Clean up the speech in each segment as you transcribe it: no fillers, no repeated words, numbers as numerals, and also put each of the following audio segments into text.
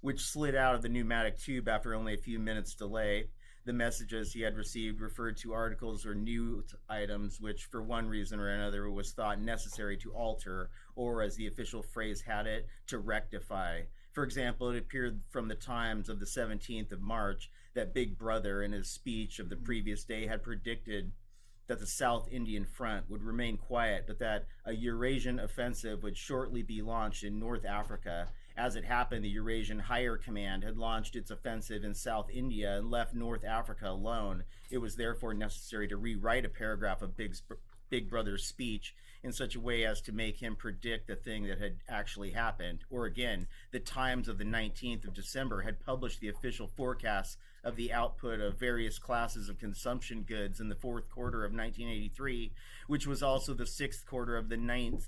which slid out of the pneumatic tube after only a few minutes' delay. The messages he had received referred to articles or news items which, for one reason or another, was thought necessary to alter, or as the official phrase had it, to rectify. For example, it appeared from the Times of the 17th of March that Big Brother, in his speech of the previous day, had predicted that the South Indian Front would remain quiet, but that a Eurasian offensive would shortly be launched in North Africa. As it happened, the Eurasian Higher Command had launched its offensive in South India and left North Africa alone. It was therefore necessary to rewrite a paragraph of Big Brother's speech in such a way as to make him predict the thing that had actually happened. Or again, the Times of the 19th of December had published the official forecasts of the output of various classes of consumption goods in the fourth quarter of 1983, which was also the sixth quarter of the ninth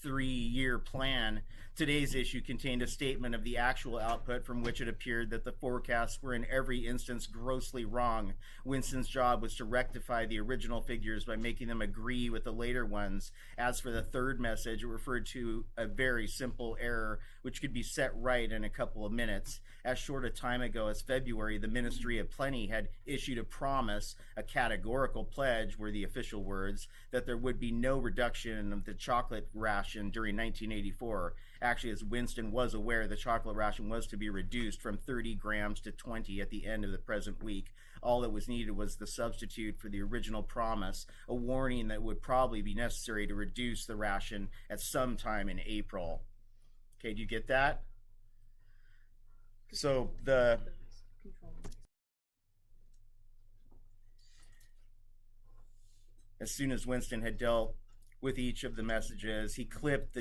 3-year plan. Today's issue contained a statement of the actual output, from which it appeared that the forecasts were in every instance grossly wrong. Winston's job was to rectify the original figures by making them agree with the later ones. As for the third message, it referred to a very simple error which could be set right in a couple of minutes. As short a time ago as February, the Ministry of Plenty had issued a promise, a categorical pledge were the official words, that there would be no reduction of the chocolate ration during 1984. Actually, as Winston was aware, the chocolate ration was to be reduced from 30 grams to 20 at the end of the present week. All that was needed was the substitute for the original promise, a warning that it would probably be necessary to reduce the ration at some time in April. Okay, do you get that? So as soon as Winston had dealt with each of the messages, he clipped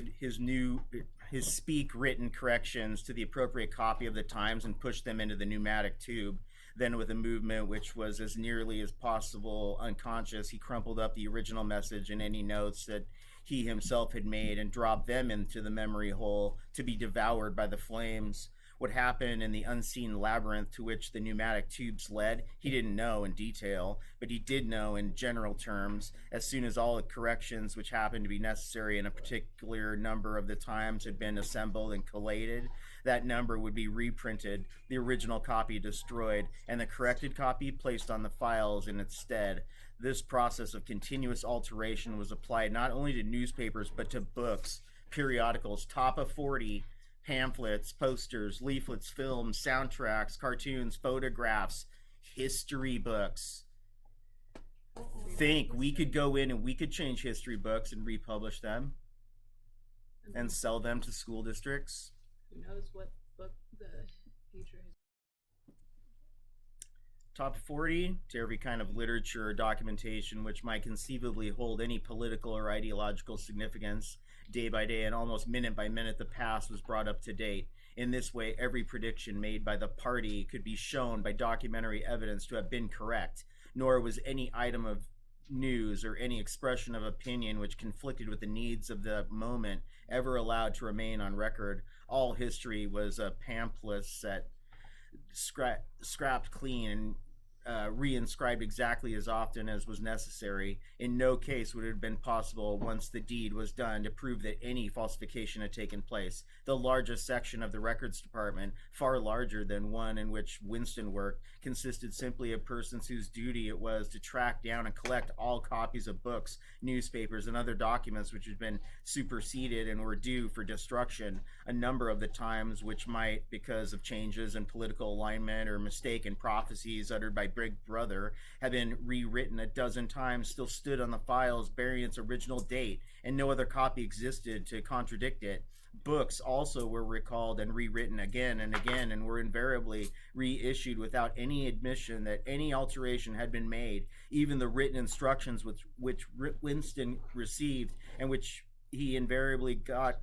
his speak written corrections to the appropriate copy of the Times and pushed them into the pneumatic tube. Then, with a movement which was as nearly as possible unconscious, he crumpled up the original message and any notes that he himself had made and dropped them into the memory hole to be devoured by the flames. What happened in the unseen labyrinth to which the pneumatic tubes led, he didn't know in detail, but he did know in general terms. As soon as all the corrections which happened to be necessary in a particular number of the Times had been assembled and collated, that number would be reprinted, the original copy destroyed, and the corrected copy placed on the files in its stead. This process of continuous alteration was applied not only to newspapers, but to books, periodicals, top of 40, pamphlets, posters, leaflets, films, soundtracks, cartoons, photographs, history books. Think, we could go in and we could change history books and republish them and sell them to school districts. Who knows what book the future is. Top 40 to every kind of literature or documentation which might conceivably hold any political or ideological significance. Day by day and almost minute by minute, the past was brought up to date. In this way, every prediction made by the party could be shown by documentary evidence to have been correct, nor was any item of news or any expression of opinion which conflicted with the needs of the moment ever allowed to remain on record. All history was a pamphlet set, scrapped clean and reinscribed exactly as often as was necessary. In no case would it have been possible, once the deed was done, to prove that any falsification had taken place. The largest section of the records department, far larger than one in which Winston worked, consisted simply of persons whose duty it was to track down and collect all copies of books, newspapers, and other documents which had been superseded and were due for destruction. A number of the Times which might, because of changes in political alignment or mistaken prophecies uttered by Big Brother, have been rewritten a dozen times, still stood on the files bearing its original date, and no other copy existed to contradict it. Books also were recalled and rewritten again and again, and were invariably reissued without any admission that any alteration had been made. Even the written instructions which Winston received, and which he invariably got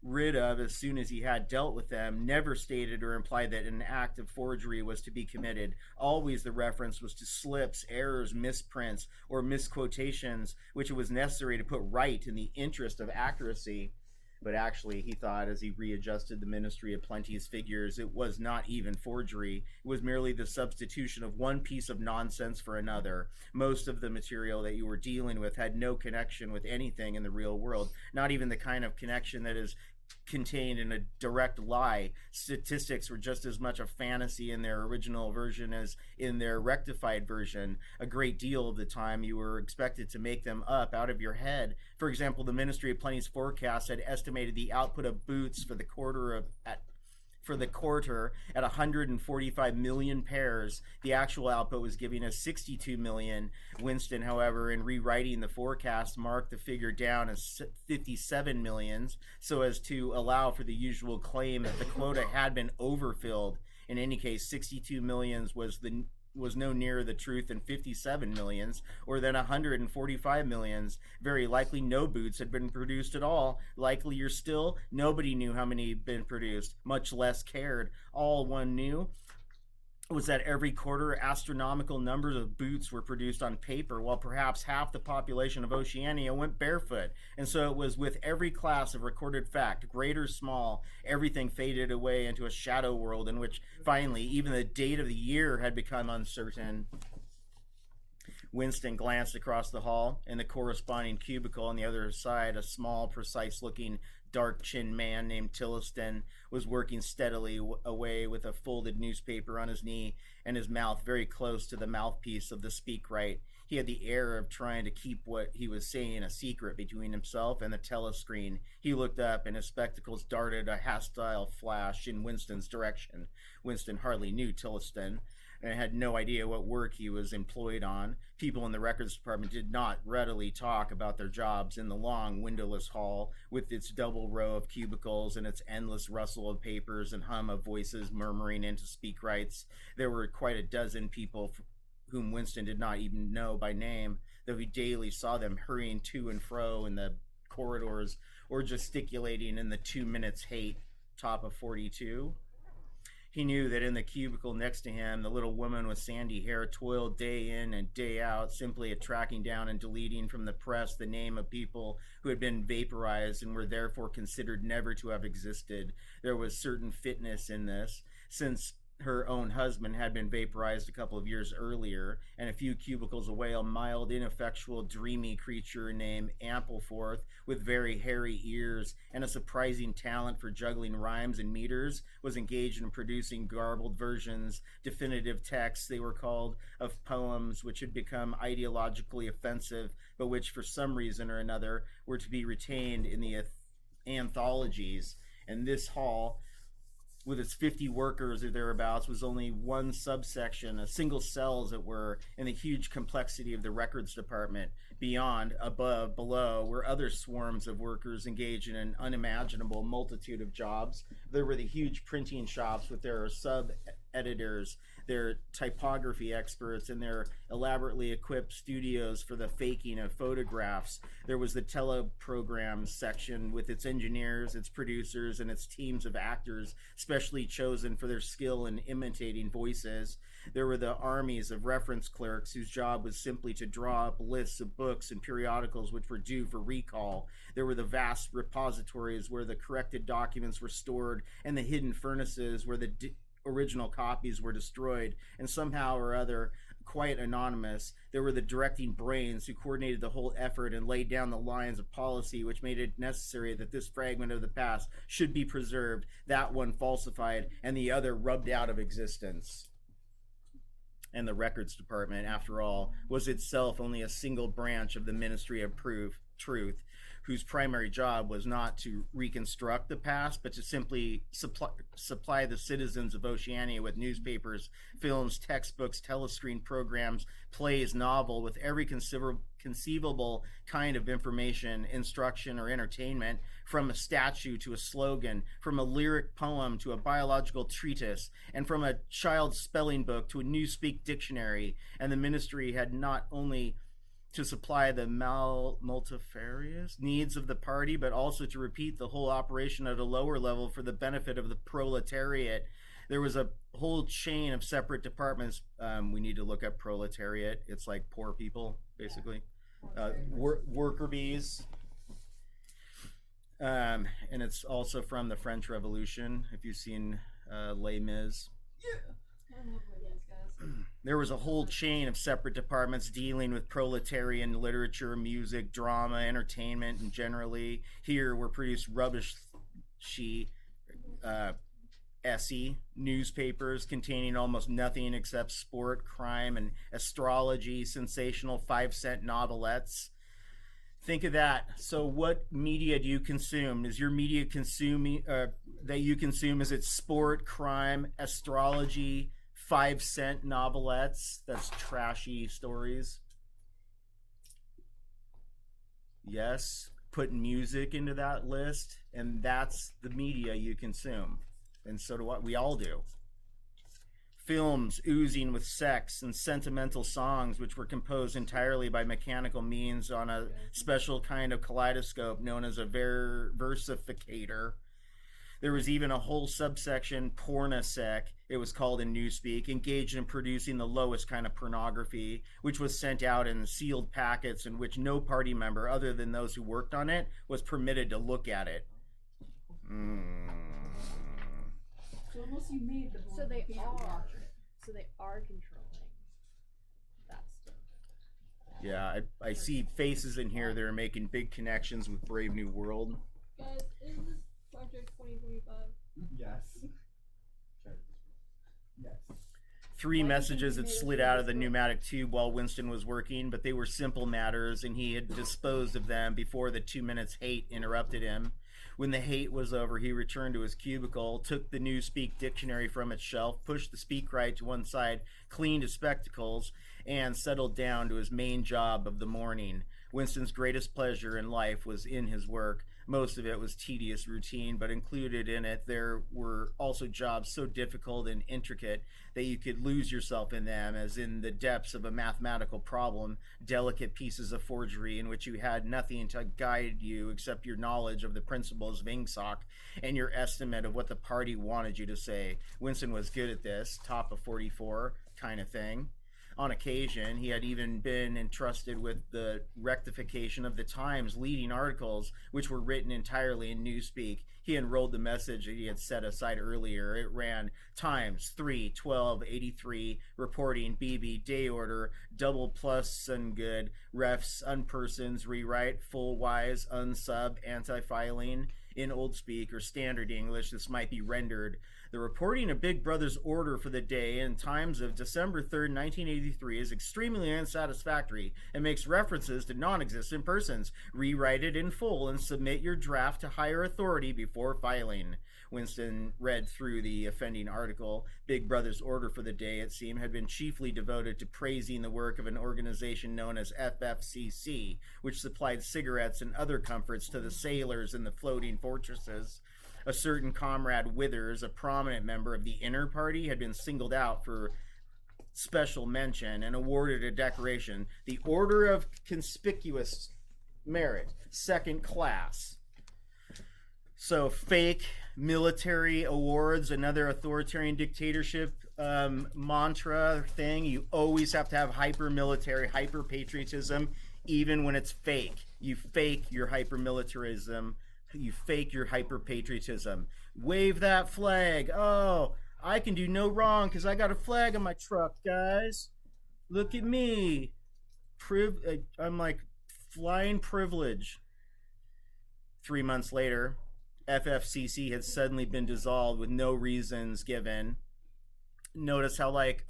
rid of as soon as he had dealt with them, never stated or implied that an act of forgery was to be committed. Always the reference was to slips, errors, misprints, or misquotations, which it was necessary to put right in the interest of accuracy. But actually, he thought, as he readjusted the Ministry of Plenty's figures, it was not even forgery. It was merely the substitution of one piece of nonsense for another. Most of the material that you were dealing with had no connection with anything in the real world, not even the kind of connection that is contained in a direct lie. Statistics were just as much a fantasy in their original version as in their rectified version. A great deal of the time you were expected to make them up out of your head. For example, the Ministry of Plenty's forecast had estimated the output of boots for the quarter at 145 million pairs. The actual output was giving us 62 million. Winston, however, in rewriting the forecast, marked the figure down as 57 millions so as to allow for the usual claim that the quota had been overfilled. In any case, 62 millions was no nearer the truth than 57 millions, or than 145 millions. Very likely no boots had been produced at all. Likelier still, nobody knew how many had been produced, much less cared. All one knew was that every quarter astronomical numbers of boots were produced on paper, while perhaps half the population of Oceania went barefoot. And so it was with every class of recorded fact, great or small, everything faded away into a shadow world in which finally even the date of the year had become uncertain. Winston glanced across the hall. In the corresponding cubicle on the other side, a small, precise-looking, dark-chinned man named Tilliston was working steadily away with a folded newspaper on his knee and his mouth very close to the mouthpiece of the speakwrite. He had the air of trying to keep what he was saying a secret between himself and the telescreen. He looked up, and his spectacles darted a hostile flash in Winston's direction. Winston hardly knew Tilliston, and had no idea what work he was employed on. People in the records department did not readily talk about their jobs in the long, windowless hall, with its double row of cubicles and its endless rustle of papers and hum of voices murmuring into speakrites. There were quite a dozen people whom Winston did not even know by name, though he daily saw them hurrying to and fro in the corridors or gesticulating in the 2 minutes hate top of 42. He knew that in the cubicle next to him, the little woman with sandy hair toiled day in and day out, simply at tracking down and deleting from the press the name of people who had been vaporized and were therefore considered never to have existed. There was certain fitness in this, since her own husband had been vaporized a couple of years earlier, and a few cubicles away a mild, ineffectual, dreamy creature named Ampleforth, with very hairy ears and a surprising talent for juggling rhymes and meters, was engaged in producing garbled versions, definitive texts, they were called, of poems which had become ideologically offensive, but which for some reason or another were to be retained in the anthologies. And this hall, with its 50 workers or thereabouts, was only one subsection, a single cell, as it were, in the huge complexity of the records department. Beyond, above, below, were other swarms of workers engaged in an unimaginable multitude of jobs. There were the huge printing shops with their sub-editors, their typography experts, and their elaborately equipped studios for the faking of photographs. There was the teleprogram section with its engineers, its producers, and its teams of actors specially chosen for their skill in imitating voices. There were the armies of reference clerks whose job was simply to draw up lists of books and periodicals which were due for recall. There were the vast repositories where the corrected documents were stored, and the hidden furnaces where the original copies were destroyed. And somehow or other, quite anonymous, there were the directing brains who coordinated the whole effort and laid down the lines of policy which made it necessary that this fragment of the past should be preserved, that one falsified, and the other rubbed out of existence. And the records department, after all, was itself only a single branch of the Ministry of Truth, whose primary job was not to reconstruct the past, but to simply supply the citizens of Oceania with newspapers, films, textbooks, telescreen programs, plays, novel, with every conceivable kind of information, instruction, or entertainment, from a statue to a slogan, from a lyric poem to a biological treatise, and from a child's spelling book to a newspeak dictionary. And the ministry had not only to supply the multifarious needs of the party, but also to repeat the whole operation at a lower level for the benefit of the proletariat. There was a whole chain of separate departments. We need to look up proletariat. It's like poor people, basically. Worker bees. And it's also from the French Revolution, if you've seen Les Mis. Yeah. I don't know what it is, guys. There was a whole chain of separate departments dealing with proletarian literature, music, drama, entertainment, and generally here were produced rubbish SE newspapers containing almost nothing except sport, crime, and astrology, sensational 5-cent novelettes. Think of that. So, what media do you consume? Is your media consuming that you consume? Is it sport, crime, astrology, 5-cent novelettes? That's trashy stories. Yes, put music into that list, and that's the media you consume. And so do what we all do. Films oozing with sex and sentimental songs, which were composed entirely by mechanical means on a special kind of kaleidoscope known as a versificator. There was even a whole subsection, pornosec, it was called in Newspeak, engaged in producing the lowest kind of pornography, which was sent out in sealed packets in which no party member, other than those who worked on it, was permitted to look at it. So unless you made the board, So they you can't are. watch it. So they are controlling that stuff. Yeah, I see faces in here that are making big connections with Brave New World. Guys, is this Project 2025? Yes. Yes. 3 messages had slid out of the pneumatic tube while Winston was working, but they were simple matters, and he had disposed of them before the 2 minutes hate interrupted him. When the hate was over, he returned to his cubicle, took the Newspeak dictionary from its shelf, pushed the SpeakWrite to one side, cleaned his spectacles, and settled down to his main job of the morning. Winston's greatest pleasure in life was in his work. Most of it was tedious routine, but included in it there were also jobs so difficult and intricate that you could lose yourself in them, as in the depths of a mathematical problem, delicate pieces of forgery in which you had nothing to guide you except your knowledge of the principles of Ingsoc and your estimate of what the party wanted you to say. Winston was good at this, top of 44 kind of thing. On occasion, he had even been entrusted with the rectification of the Times' leading articles, which were written entirely in Newspeak. He enrolled the message that he had set aside earlier. It ran, Times, 3/12/83, reporting, BB, day order, double plus and good, refs, unpersons, rewrite, full wise, unsub, anti-filing. In Old Speak or Standard English, this might be rendered, the reporting of Big Brother's order for the day in Times of December 3rd, 1983 is extremely unsatisfactory and makes references to non-existent persons. Rewrite it in full and submit your draft to higher authority before filing. Winston read through the offending article. Big Brother's order for the day, it seemed, had been chiefly devoted to praising the work of an organization known as FFCC, which supplied cigarettes and other comforts to the sailors in the floating fortresses. A certain Comrade Withers, a prominent member of the Inner Party, had been singled out for special mention and awarded a decoration, the Order of Conspicuous Merit, 2nd class. So fake military awards, another authoritarian dictatorship mantra thing. You always have to have hyper military, hyper patriotism, even when it's fake. You fake your hyper militarism. You fake your hyper patriotism. Wave that flag. Oh, I can do no wrong because I got a flag on my truck, guys. Look at me. I'm like flying privilege. 3 months later, FFCC had suddenly been dissolved with no reasons given. Notice how like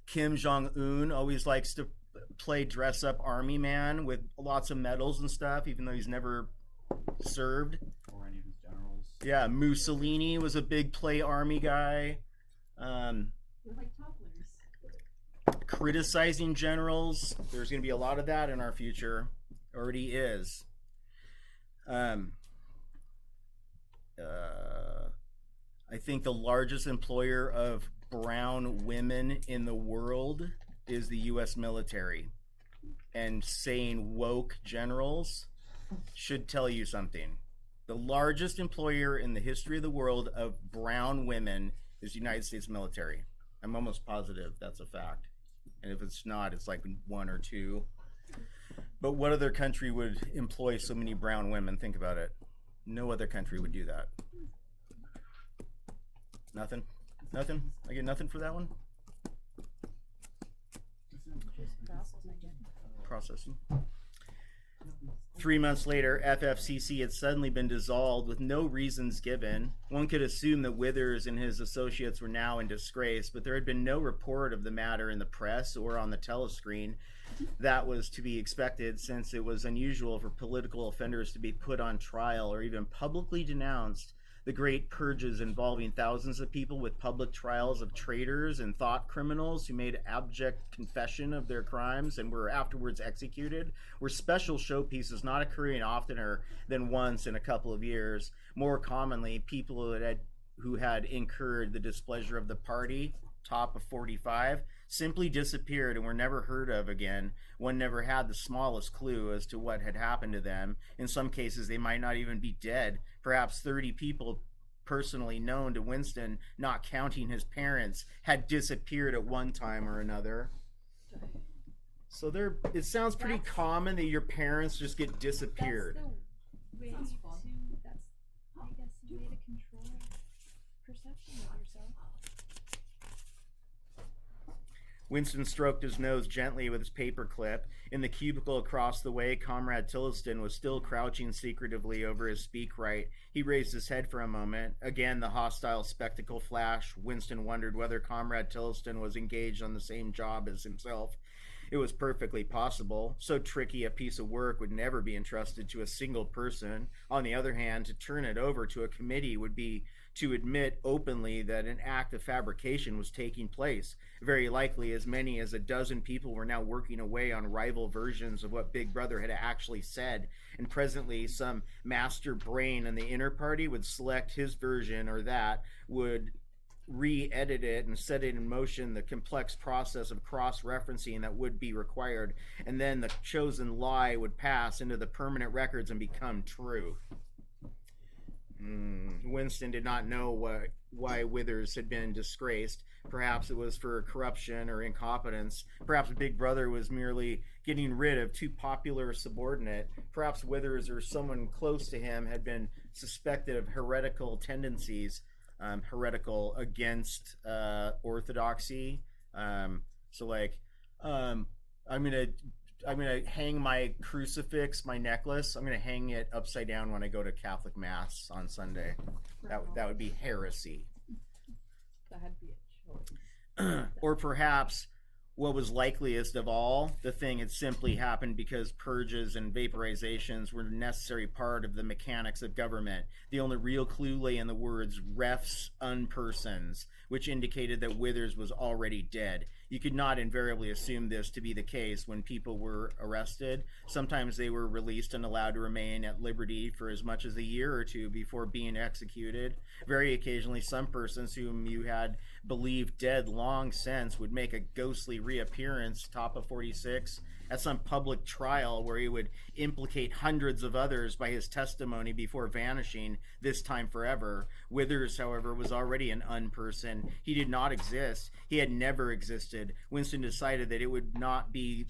Kim Jong-un always likes to play dress-up army man with lots of medals and stuff, even though he's never served. Or any of his generals. Yeah, Mussolini was a big play army guy. They're like toddlers. Criticizing generals. There's going to be a lot of that in our future. Already is. I think the largest employer of brown women in the world is the U.S. military. And saying woke generals should tell you something. The largest employer in the history of the world of brown women is the United States military. I'm almost positive that's a fact. And if it's not, it's like 1 or 2. But what other country would employ so many brown women? Think about it. No other country would do that. Nothing? Nothing? I get nothing for that one? Processing. 3 months later, FFCC had suddenly been dissolved with no reasons given. One could assume that Withers and his associates were now in disgrace, but there had been no report of the matter in the press or on the telescreen. That was to be expected, since it was unusual for political offenders to be put on trial or even publicly denounced. The great purges involving thousands of people with public trials of traitors and thought criminals who made abject confession of their crimes and were afterwards executed were special showpieces not occurring oftener than once in a couple of years. More commonly, people who had incurred the displeasure of the party, top of 45, simply disappeared and were never heard of again. One never had the smallest clue as to what had happened to them. In some cases, they might not even be dead. Perhaps 30 people personally known to Winston, not counting his parents, had disappeared at one time or another. So it sounds pretty common that your parents just get disappeared. That's the way Sounds fun. that's, I guess, the way to control perception of yourself. Winston stroked his nose gently with his paperclip. In the cubicle across the way, Comrade Tillotson was still crouching secretively over his speakwrite. He raised his head for a moment. Again, the hostile spectacle flashed. Winston wondered whether Comrade Tillotson was engaged on the same job as himself. It was perfectly possible. So tricky a piece of work would never be entrusted to a single person. On the other hand, to turn it over to a committee would be to admit openly that an act of fabrication was taking place. Very likely, as many as a dozen people were now working away on rival versions of what Big Brother had actually said, and presently some master brain in the inner party would select his version or that, would re-edit it and set it in motion the complex process of cross-referencing that would be required, and then the chosen lie would pass into the permanent records and become truth. Winston did not know why Withers had been disgraced. Perhaps it was for corruption or incompetence. Perhaps Big Brother was merely getting rid of too popular a subordinate. Perhaps Withers or someone close to him had been suspected of heretical tendencies, heretical against orthodoxy. I'm gonna hang my crucifix, my necklace. I'm gonna hang it upside down when I go to Catholic Mass on Sunday. That would be heresy. That'd be a choice. Or perhaps, what was likeliest of all, the thing had simply happened because purges and vaporizations were a necessary part of the mechanics of government. The only real clue lay in the words refs unpersons, which indicated that Withers was already dead. You could not invariably assume this to be the case when people were arrested. Sometimes they were released and allowed to remain at liberty for as much as a year or two before being executed. Very occasionally, some persons whom you had believed dead long since would make a ghostly reappearance, top of 46, at some public trial where he would implicate hundreds of others by his testimony before vanishing, this time forever. Withers, however, was already an unperson. He did not exist. He had never existed. Winston decided that it would not be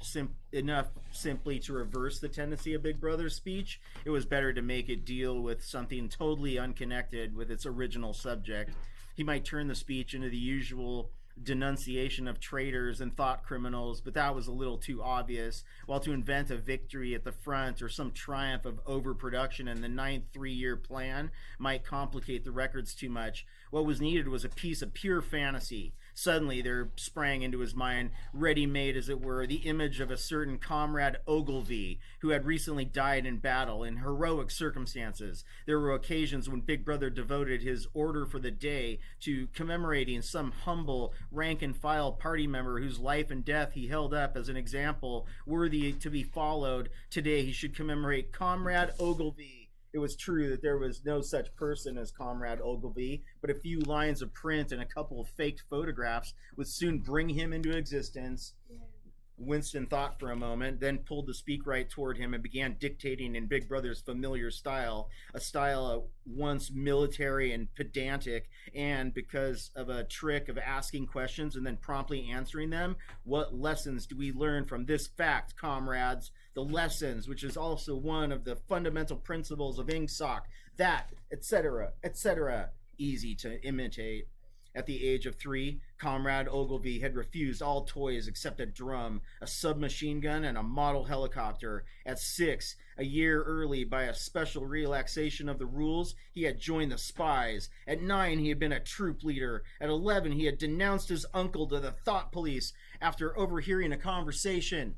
enough simply to reverse the tendency of Big Brother's speech. It was better to make it deal with something totally unconnected with its original subject. He might turn the speech into the usual denunciation of traitors and thought criminals, but that was a little too obvious, while to invent a victory at the front or some triumph of overproduction in the 9th three-year plan might complicate the records too much. What was needed was a piece of pure fantasy. Suddenly there sprang into his mind, ready-made as it were, the image of a certain Comrade Ogilvy, who had recently died in battle in heroic circumstances. There were occasions when Big Brother devoted his order for the day to commemorating some humble rank-and-file party member whose life and death he held up as an example worthy to be followed. Today he should commemorate Comrade Ogilvy. It was true that there was no such person as Comrade Ogilvy, but a few lines of print and a couple of faked photographs would soon bring him into existence. Winston thought for a moment, then pulled the speakwrite toward him and began dictating in Big Brother's familiar style, a style at once military and pedantic, and because of a trick of asking questions and then promptly answering them. What lessons do we learn from this fact, comrades? The lessons, which is also one of the fundamental principles of INGSOC, that, etc., etc., easy to imitate. At the age of 3, Comrade Ogilvy had refused all toys except a drum, a submachine gun, and a model helicopter. At 6, a year early, by a special relaxation of the rules, he had joined the spies. At 9, he had been a troop leader. At 11, he had denounced his uncle to the thought police after overhearing a conversation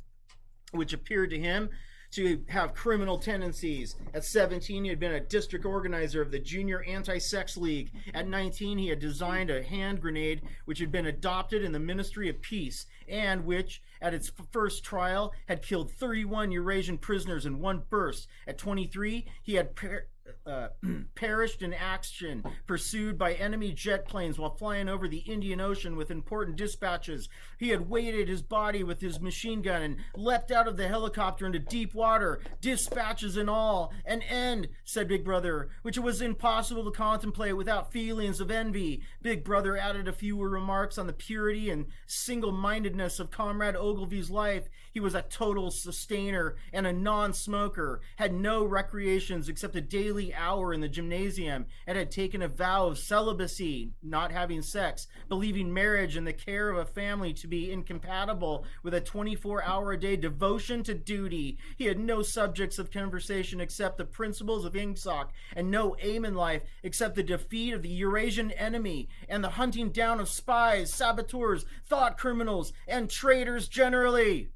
which appeared to him to have criminal tendencies. At 17, he had been a district organizer of the Junior Anti-Sex League. At 19, he had designed a hand grenade which had been adopted in the Ministry of Peace and which, at its first trial, had killed 31 Eurasian prisoners in one burst. At 23, he had perished in action, pursued by enemy jet planes while flying over the Indian Ocean with important dispatches. He had weighted his body with his machine gun and leapt out of the helicopter into deep water, dispatches and all. An end, said Big Brother, which it was impossible to contemplate without feelings of envy. Big Brother added a few remarks on the purity and single-mindedness of Comrade Ogilvy's life. He was a total sustainer and a non-smoker, had no recreations except a daily hour in the gymnasium, and had taken a vow of celibacy, not having sex, believing marriage and the care of a family to be incompatible with a 24-hour-a-day devotion to duty. He had no subjects of conversation except the principles of Ingsoc, and no aim in life except the defeat of the Eurasian enemy and the hunting down of spies, saboteurs, thought criminals, and traitors generally.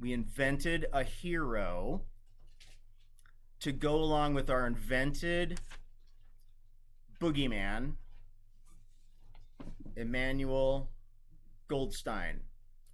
We invented a hero to go along with our invented boogeyman, Emmanuel Goldstein.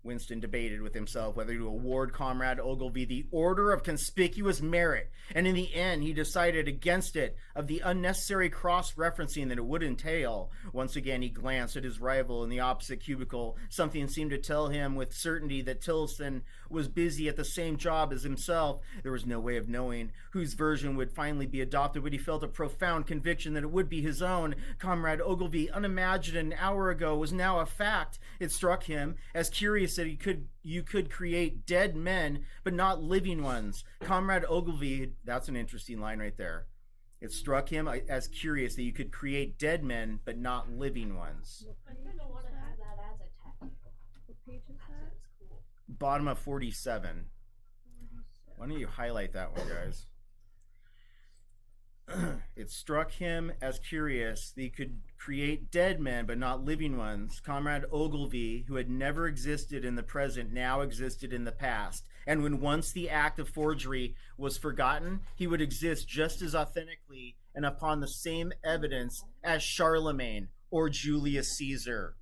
Winston debated with himself whether to award Comrade Ogilvy the Order of Conspicuous Merit, and in the end he decided against it, of the unnecessary cross-referencing that it would entail. Once again he glanced at his rival in the opposite cubicle. Something seemed to tell him with certainty that Tilson was busy at the same job as himself. There was no way of knowing whose version would finally be adopted, but he felt a profound conviction that it would be his own. Comrade Ogilvy, unimagined an hour ago, was now a fact. It struck him as curious that you could create dead men but not living ones. Comrade Ogilvy, that's an interesting line right there. It struck him as curious that you could create dead men but not living ones. I kind of want to have that as a tattoo. What page is that? Cool. Bottom of 47. Why don't you highlight that one, guys? It struck him as curious that he could create dead men but not living ones. Comrade Ogilvy, who had never existed in the present, now existed in the past. And when once the act of forgery was forgotten, he would exist just as authentically and upon the same evidence as Charlemagne or Julius Caesar.